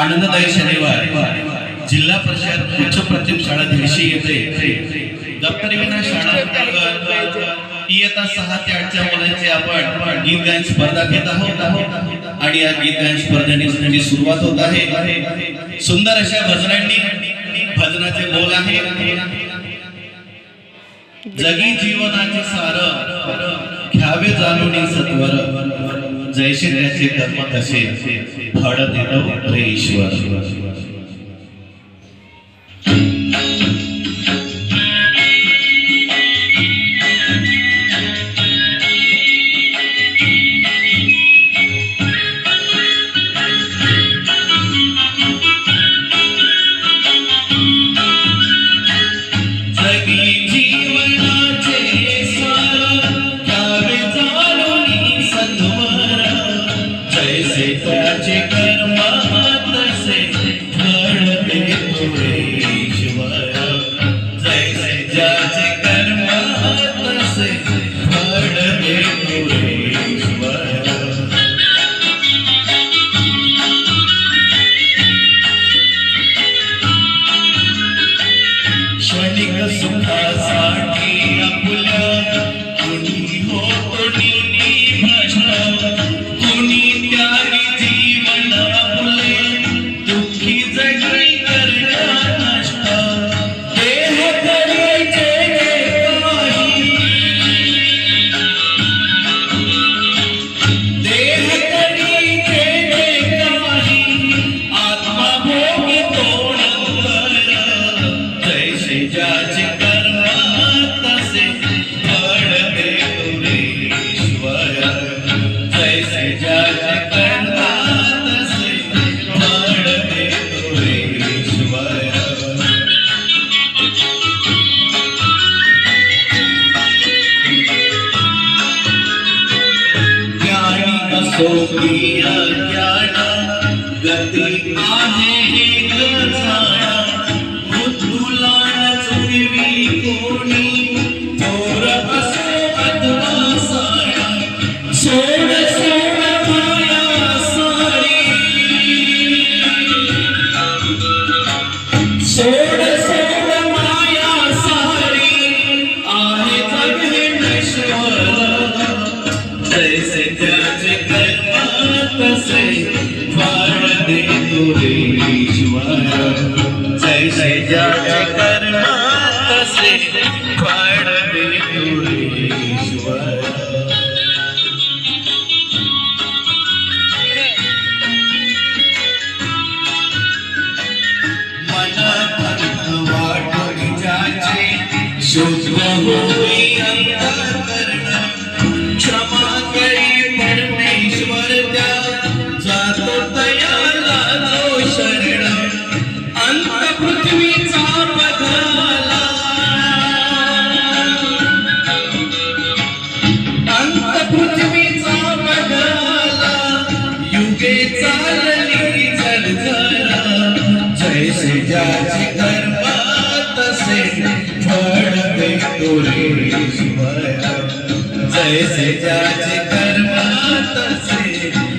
आनंददायी शनिवार जिल्हा परिषद उच्च प्राथमिक शाळा दिवशी येते दप्तरी विना शाळा इयत्ता 6 ते 8 च्या मुलांची आपण गीत गायन स्पर्धा घेत आहोत आणि या गीत गायन स्पर्धेची सुरुवात होत आहे। सुंदर अशा भजनांनी भजनाचे बोल आहे जगी जीवनाचे सार घ्यावे जाणून सत्वर जैसे त्याचे कर्म तसे फळ देतो रे ईश्वर। जैसे ज्याचे कर्म तसे